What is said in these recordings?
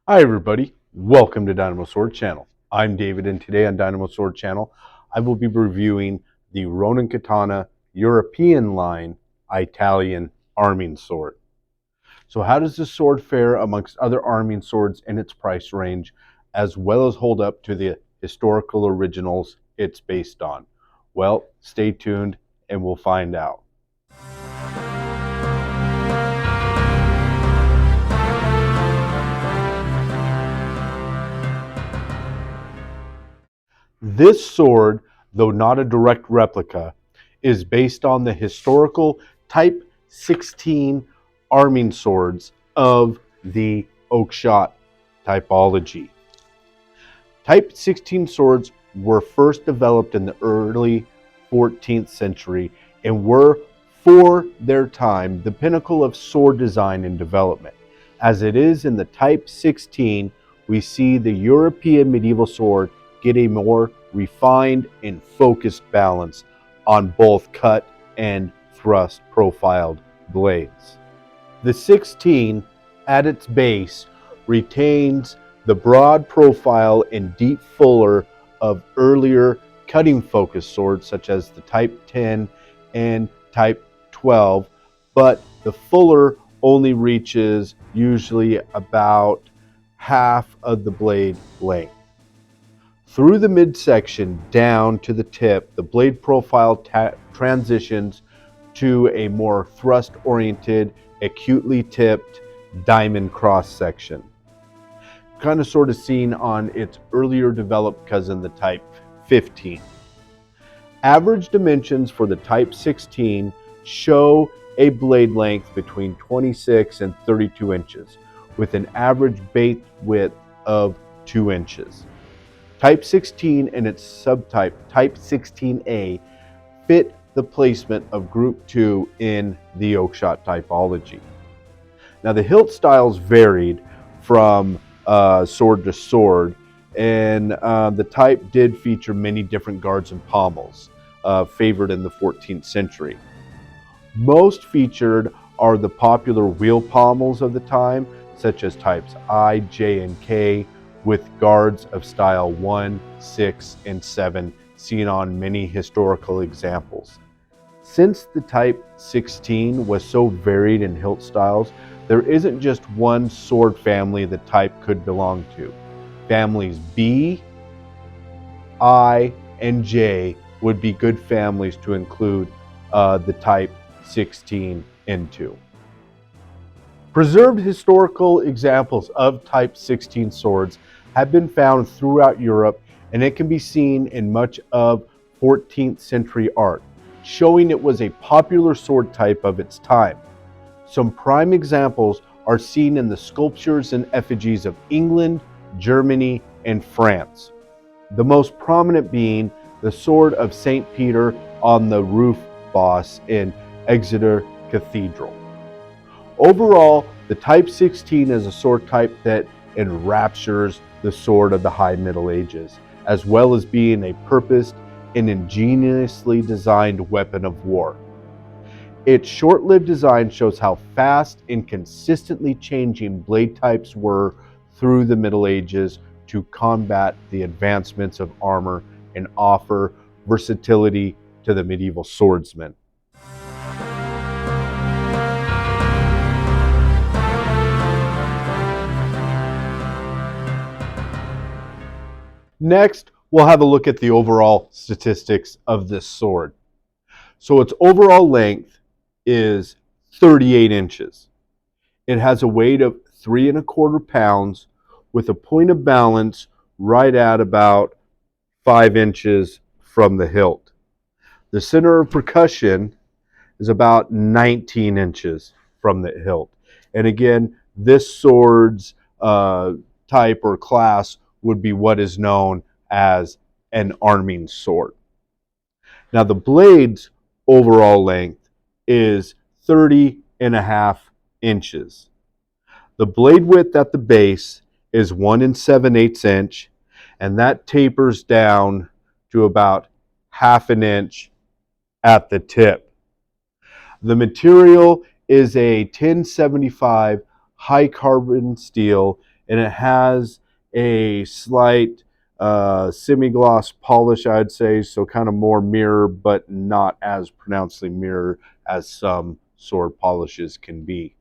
Hi everybody, welcome to Dynamo Sword Channel. I'm David, and today on Dynamo Sword Channel I will be reviewing the Ronin Katana European line Italian arming sword. So how does this sword fare amongst other arming swords in its price range, as well as hold up to the historical originals it's based on? Well, stay tuned and we'll find out. This sword, though not a direct replica, is based on the historical Type 16 arming swords of the oakshott typology. Type 16 swords were first developed in the early 14th century and were, for their time, the pinnacle of sword design and development. As it is in the Type 16, we see the European medieval sword get a more refined and focused balance on both cut and thrust profiled blades. The 16 at its base retains the broad profile and deep fuller of earlier cutting focused swords such as the Type 10 and Type 12, but the fuller only reaches usually about half of the blade length. Through the midsection down to the tip, the blade profile transitions to a more thrust-oriented, acutely tipped diamond cross section. Kind of sort of seen on its earlier developed cousin, the Type 15. Average dimensions for the Type 16 show a blade length between 26 and 32 inches, with an average base width of 2 inches. Type 16 and its subtype, Type 16A, fit the placement of Group 2 in the oakshott typology. Now, the hilt styles varied from sword to sword, and the type did feature many different guards and pommels, favored in the 14th century. Most featured are the popular wheel pommels of the time, such as Types I, J, and K, with guards of style 1, 6, and 7 seen on many historical examples. Since the Type 16 was so varied in hilt styles, there isn't just one sword family the type could belong to. Families B, I, and J would be good families to include the Type 16 into. Preserved historical examples of Type 16 swords have been found throughout Europe, and it can be seen in much of 14th century art, showing it was a popular sword type of its time. Some prime examples are seen in the sculptures and effigies of England, Germany, and France. The most prominent being the sword of St. Peter on the roof boss in Exeter Cathedral. Overall, the Type 16 is a sword type that enraptures the sword of the High Middle Ages, as well as being a purposed and ingeniously designed weapon of war. Its short-lived design shows how fast and consistently changing blade types were through the Middle Ages to combat the advancements of armor and offer versatility to the medieval swordsman. Next, we'll have a look at the overall statistics of this sword. So its overall length is 38 inches. It has a weight of 3¼ pounds with a point of balance right at about 5 inches from the hilt. The center of percussion is about 19 inches from the hilt. And again, this sword's type or class would be what is known as an arming sword. Now, the blade's overall length is 30½ inches. The blade width at the base is 1 7/8 inches, and that tapers down to about ½ inch at the tip. The material is a 1075 high carbon steel, and it has a slight semi-gloss polish, I'd say, so kind of more mirror, but not as pronouncedly mirror as some sword polishes can be.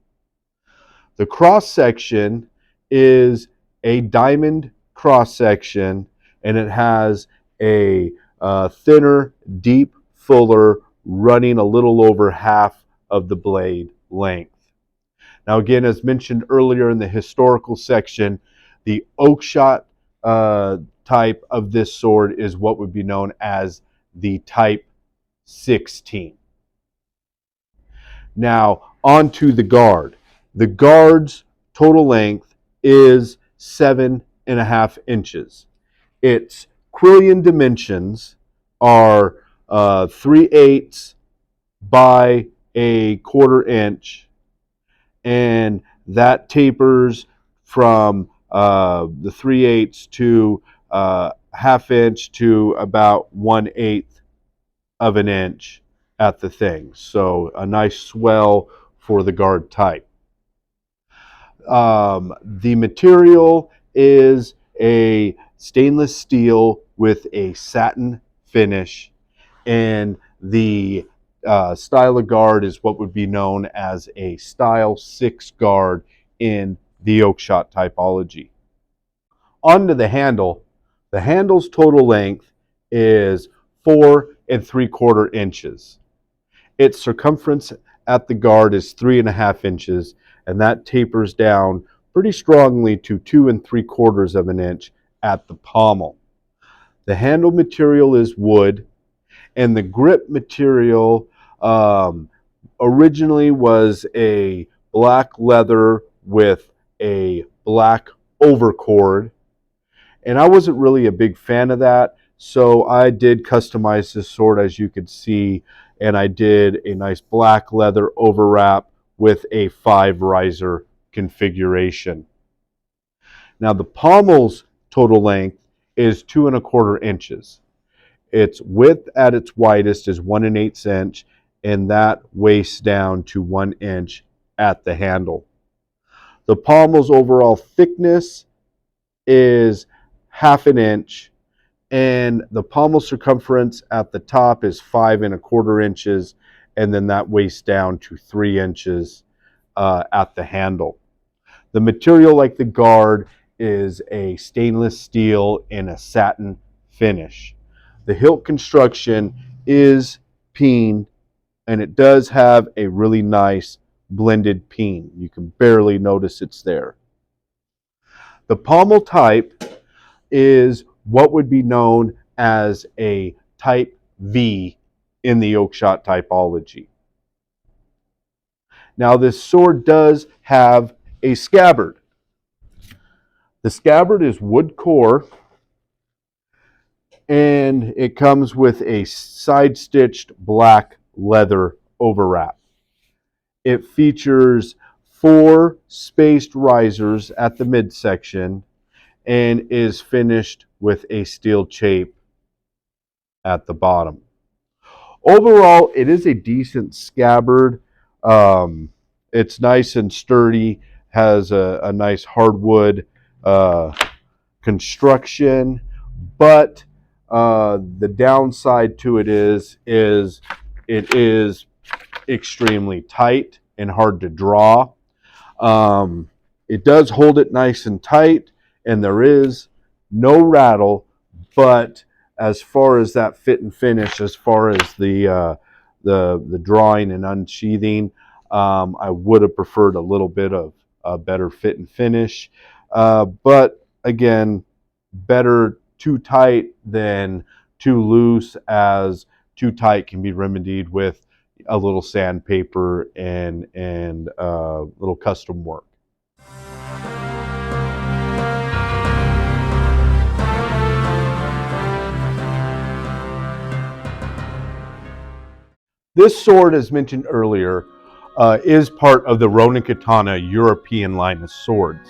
The cross section is a diamond cross section, and it has a thinner, deep fuller running a little over half of the blade length. Now, again, as mentioned earlier in the historical section, the oakshot type of this sword is what would be known as the Type 16. Now, onto the guard. The guard's total length is 7.5 inches. Its Quillian dimensions are 3/8 by a 1/4 inch, and that tapers from the 3/8 to 1/2 inch to about 1/8 of an inch at the thing. So a nice swell for the guard type. The material is a stainless steel with a satin finish, and the style of guard is what would be known as a Style 6 guard in the oakshot typology. Onto the handle. The handle's total length is 4 3/4 inches. Its circumference at the guard is 3.5 inches, and that tapers down pretty strongly to 2 3/4 of an inch at the pommel. The handle material is wood, and the grip material originally was a black leather with a black overcord, and I wasn't really a big fan of that, so I did customize this sword, as you could see, and I did a nice black leather overwrap with a 5 riser configuration. Now the pommel's total length is 2 1/4 inches. Its width at its widest is 1 1/8 inch, and that wastes down to 1 inch at the handle. The pommel's overall thickness is 1/2 inch, and the pommel circumference at the top is 5 1/4 inches, and then that wastes down to 3 inches at the handle. The material, like the guard, is a stainless steel and a satin finish. The hilt construction is peen, and it does have a really nice blended peen. You can barely notice it's there. The pommel type is what would be known as a Type V in the oakshot typology. Now, this sword does have a scabbard. The scabbard is wood core, and it comes with a side-stitched black leather overwrap. It features 4 spaced risers at the midsection and is finished with a steel chape at the bottom. Overall, it is a decent scabbard. It's nice and sturdy, has a nice hardwood construction, but the downside to it is it is extremely tight and hard to draw. It does hold it nice and tight, and there is no rattle, but as far as that fit and finish, as far as the drawing and unsheathing, I would have preferred a little bit of a better fit and finish. But again, better too tight than too loose, as too tight can be remedied with a little sandpaper and little custom work. This sword, as mentioned earlier, is part of the Ronin Katana European line of swords.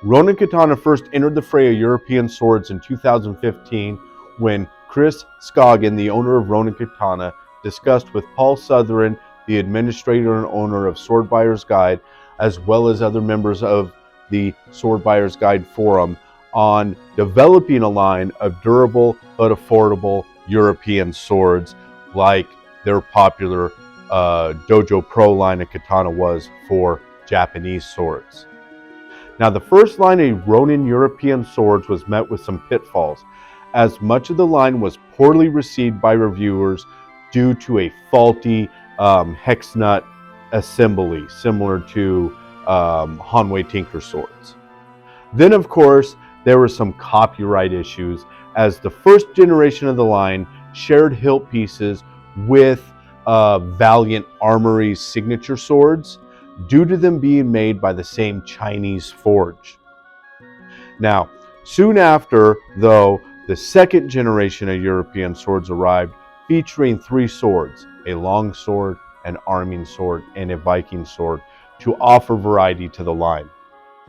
Ronin Katana first entered the fray of European swords in 2015 when Chris Scoggin, the owner of Ronin Katana, discussed with Paul Southern, the administrator and owner of Sword Buyer's Guide, as well as other members of the Sword Buyer's Guide forum on developing a line of durable but affordable European swords like their popular Dojo Pro line of katana was for Japanese swords. Now, the first line of Ronin European swords was met with some pitfalls, as much of the line was poorly received by reviewers due to a faulty hex nut assembly, similar to Hanwei Tinker swords. Then, of course, there were some copyright issues, as the first generation of the line shared hilt pieces with Valiant Armory's signature swords, due to them being made by the same Chinese forge. Now, soon after, though, the second generation of European swords arrived, featuring 3 swords, a long sword, an arming sword, and a Viking sword, to offer variety to the line.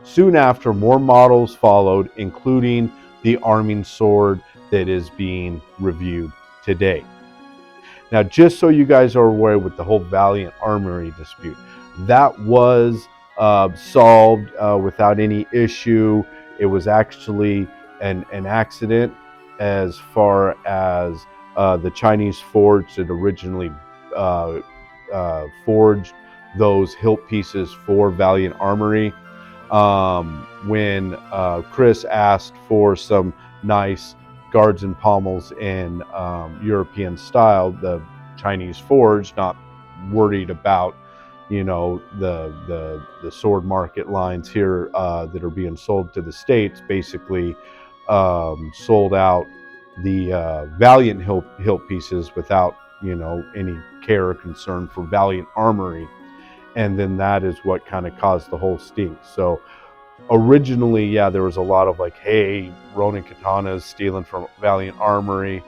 Soon after, more models followed, including the arming sword that is being reviewed today. Now, just so you guys are aware with the whole Valiant Armory dispute, that was solved without any issue. It was actually an accident, as far as the Chinese forge that originally forged those hilt pieces for Valiant Armory. When Chris asked for some nice guards and pommels in European style, the Chinese forge, not worried about the sword market lines here that are being sold to the States, basically sold out the Valiant hilt pieces without any care or concern for Valiant Armory, and then that is what kind of caused the whole stink. So originally, yeah, there was a lot of like, hey, Ronin Katana is stealing from Valiant Armory,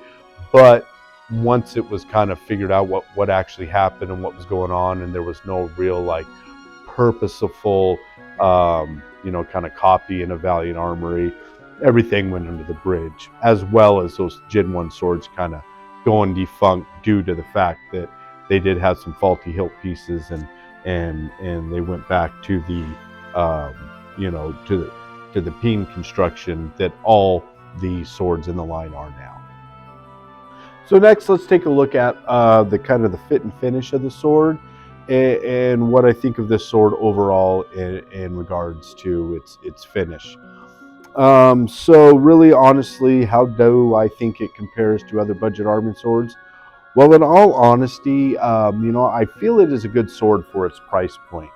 but once it was kind of figured out what actually happened and what was going on, and there was no real like purposeful kind of copy in a Valiant Armory, everything went under the bridge, as well as those Gen 1 swords kind of going defunct due to the fact that they did have some faulty hilt pieces, and they went back to the to the peen construction that all the swords in the line are now. So next, let's take a look at the kind of the fit and finish of the sword, and what I think of this sword overall in regards to its finish. So really, honestly, how do I think it compares to other budget arming swords? Well, in all honesty, I feel it is a good sword for its price point.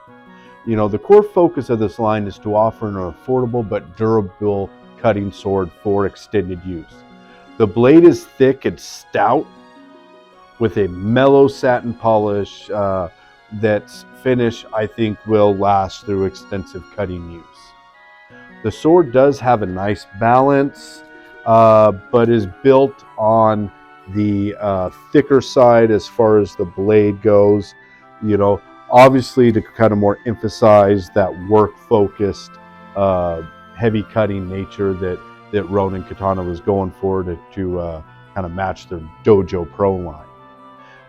The core focus of this line is to offer an affordable but durable cutting sword for extended use. The blade is thick and stout, with a mellow satin polish that's finish I think will last through extensive cutting use. The sword does have a nice balance, but is built on the thicker side as far as the blade goes. Obviously to kind of more emphasize that work-focused, heavy cutting nature that Ronin Katana was going for to kind of match the Dojo Pro line.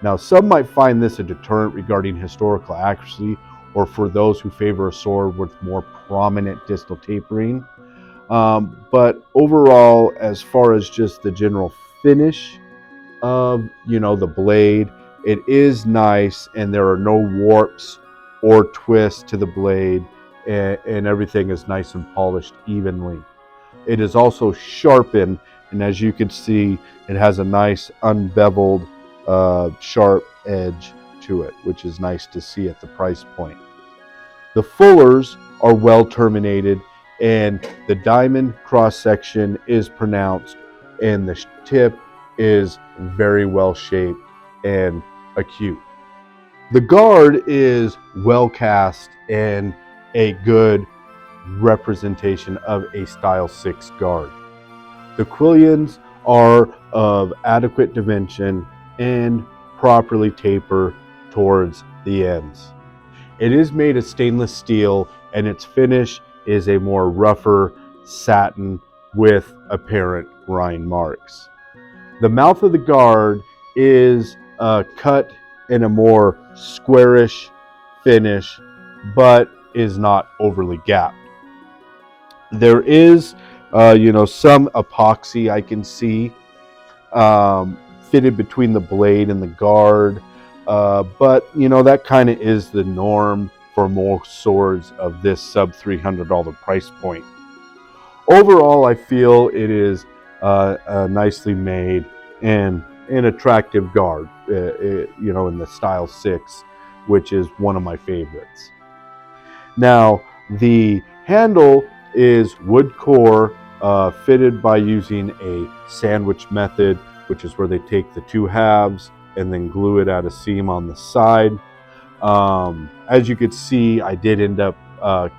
Now, some might find this a deterrent regarding historical accuracy, or for those who favor a sword with more prominent distal tapering. But overall, as far as just the general finish of the blade, it is nice, and there are no warps or twists to the blade, and everything is nice and polished evenly. It is also sharpened, and as you can see, it has a nice unbeveled sharp edge to it, which is nice to see at the price point. The fullers are well terminated, and the diamond cross section is pronounced, and the tip is very well shaped and acute. The guard is well cast and a good representation of a style 6 guard. The quillions are of adequate dimension and properly taper towards the ends. It is made of stainless steel, and its finish is a more rougher satin with apparent grind marks. The mouth of the guard is cut in a more squarish finish, but is not overly gapped. There is, some epoxy I can see fitted between the blade and the guard, but that kind of is the norm for most swords of this sub $300 price point. Overall, I feel it is nicely made and an attractive guard, in the style 6, which is one of my favorites. Now, the handle is wood core, fitted by using a sandwich method, which is where they take the two halves and then glue it at a seam on the side. As you could see, I did end up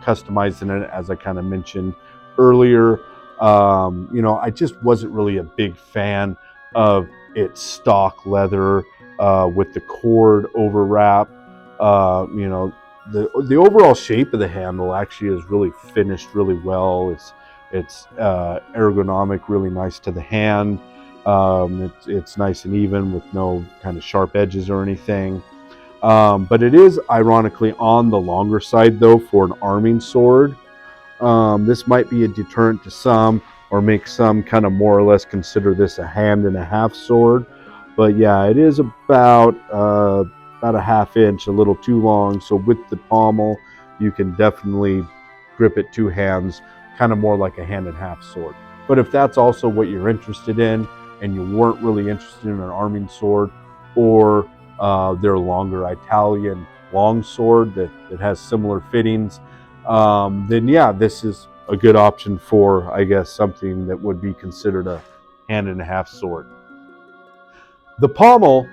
customizing it, as I kind of mentioned earlier. I just wasn't really a big fan of its stock leather with the cord overwrap. The overall shape of the handle actually is really finished really well. It's ergonomic, really nice to the hand. It's nice and even with no kind of sharp edges or anything. But it is ironically on the longer side though for an arming sword. This might be a deterrent to some, or make some kind of more or less consider this a hand and a half sword. But yeah, it is about a half inch, a little too long. So with the pommel, you can definitely grip it two hands, kind of more like a hand and half sword. But if that's also what you're interested in, and you weren't really interested in an arming sword, or their longer Italian long sword that has similar fittings, then yeah, this is a good option for, I guess, something that would be considered a hand and a half sword. The pommel,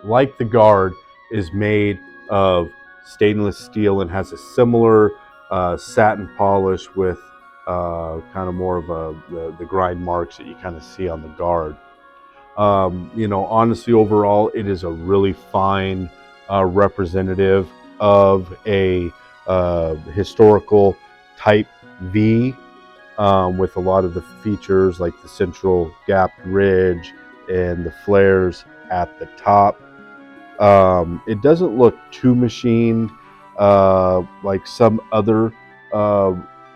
like the guard, is made of stainless steel and has a similar satin polish with kind of more of the grind marks that you kind of see on the guard. Honestly, overall, it is a really fine representative of a historical Type V, with a lot of the features like the central gapped ridge and the flares at the top. It doesn't look too machined like some other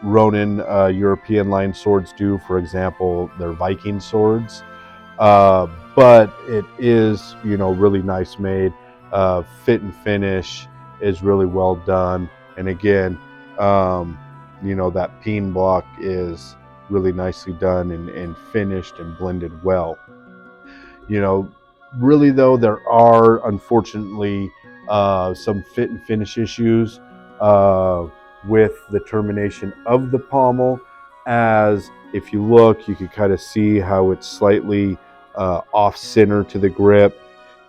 Ronin European line swords do. For example, their Viking swords. But it is, really nice made. Fit and finish is really well done. And again, that peen block is really nicely done and finished and blended well. Really though, there are unfortunately some fit and finish issues with the termination of the pommel, as if you look, you can kind of see how it's slightly off center to the grip,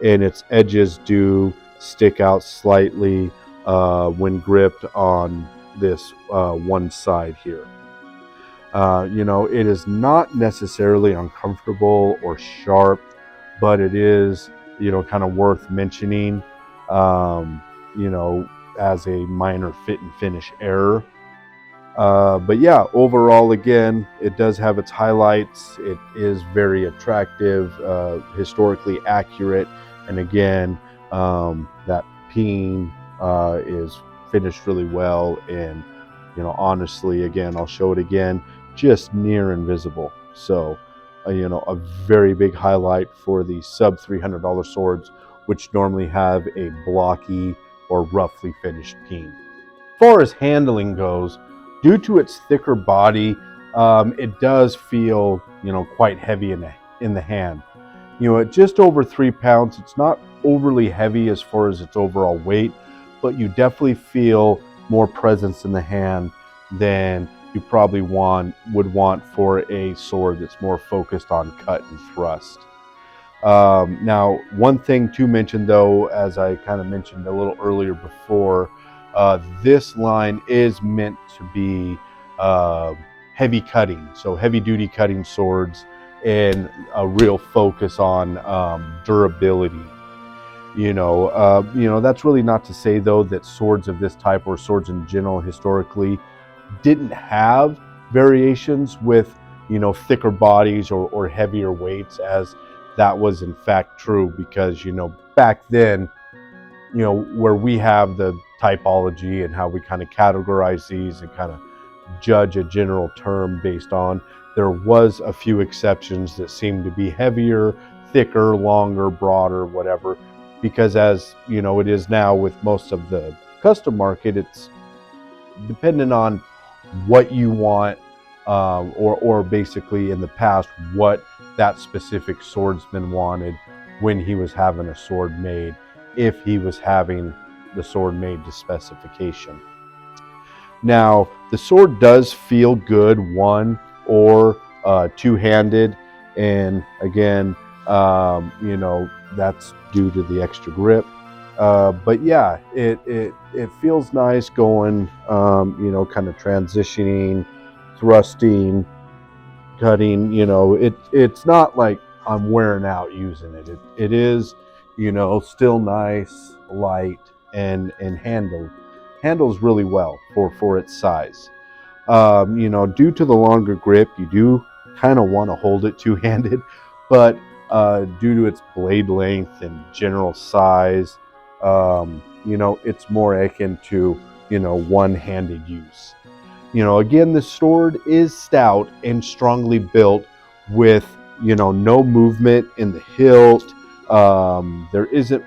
and its edges do stick out slightly when gripped on this one side here. It is not necessarily uncomfortable or sharp, but it is, kind of worth mentioning, as a minor fit and finish error. But yeah, overall, again, it does have its highlights. It is very attractive, historically accurate, and again, that peen is finished really well. And honestly, again, I'll show it again, just near invisible. So, a very big highlight for the sub $300 swords, which normally have a blocky or roughly finished peen. As far as handling goes, due to its thicker body, it does feel, quite heavy in the hand. At just over 3 pounds, it's not overly heavy as far as its overall weight, but you definitely feel more presence in the hand than you probably would want for a sword that's more focused on cut and thrust. Now, one thing to mention though, as I kind of mentioned a little earlier before, this line is meant to be heavy cutting, so heavy duty cutting swords, and a real focus on durability. That's really not to say though that swords of this type, or swords in general historically, didn't have variations with thicker bodies or heavier weights, as that was in fact true, because back then, where we have the typology and how we kind of categorize these and kind of judge a general term based on. There was a few exceptions that seemed to be heavier, thicker, longer, broader, whatever, because as you know, it is now with most of the custom market, it's dependent on what you want, or basically in the past what that specific swordsman wanted when he was having a sword made, if he was having the sword made to specification. Now, the sword does feel good one or two-handed, and again, you know, that's due to the extra grip. But yeah, it feels nice going, you know, kind of transitioning, thrusting, cutting. You know, it's not like I'm wearing out using it. It is, you know, still nice, light, and handles really well for its size. You know, due to the longer grip, you do kind of want to hold it two-handed, but due to its blade length and general size, you know, it's more akin to, you know, one-handed use. You know, again, the sword is stout and strongly built with, you know, no movement in the hilt. There isn't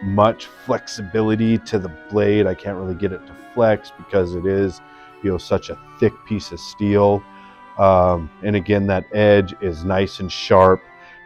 much flexibility to the blade. I can't really get it to flex because it is, you know, such a thick piece of steel. And again, that edge is nice and sharp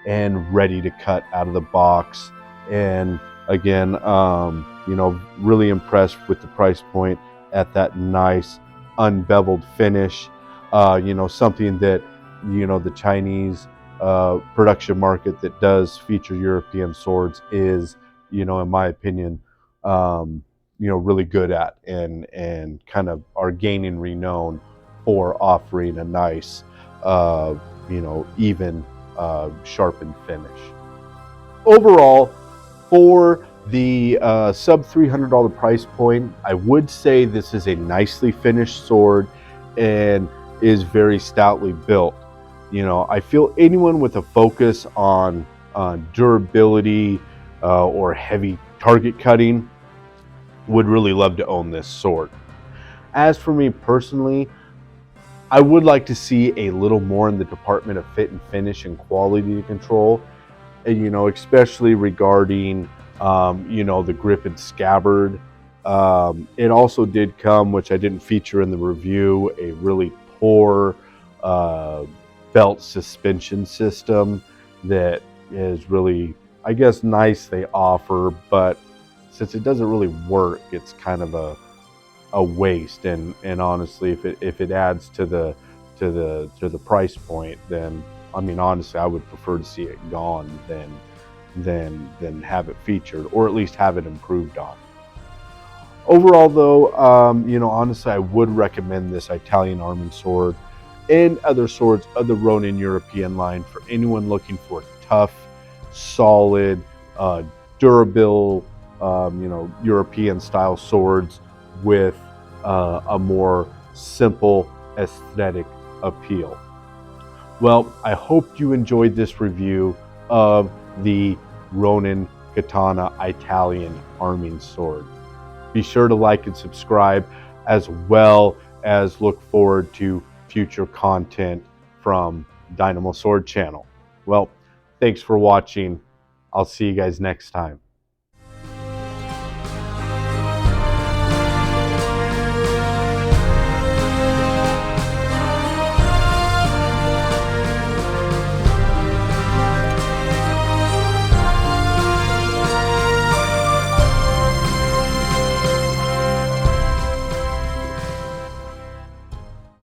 and ready to cut out of the box. And again, you know, really impressed with the price point at that nice unbeveled finish. You know, something that, you know, the Chinese production market that does feature European swords is, you know, in my opinion, you know, really good at, and kind of are gaining renown for offering a nice, you know, even sharpened finish. Overall, for the sub $300 price point, I would say this is a nicely finished sword and is very stoutly built. You know, I feel anyone with a focus on durability or heavy target cutting would really love to own this sword. As for me personally, I would like to see a little more in the department of fit and finish and quality control, and, you know, especially regarding, you know, the grip and scabbard. It also did come, which I didn't feature in the review, a really poor belt suspension system that is really, I guess, nice they offer, but since it doesn't really work, it's kind of a waste. And honestly, if it adds to the price point, then I mean, honestly, I would prefer to see it gone than have it featured, or at least have it improved on. Overall, though, you know, honestly, I would recommend this Italian arming sword and other swords of the Ronin European line for anyone looking for tough, solid, durable, you know, European style swords with a more simple aesthetic appeal. Well, I hope you enjoyed this review of the Ronin Katana Italian arming sword. Be sure to like and subscribe, as well as look forward to future content from Dynamo Sword Channel. Well, thanks for watching. I'll see you guys next time.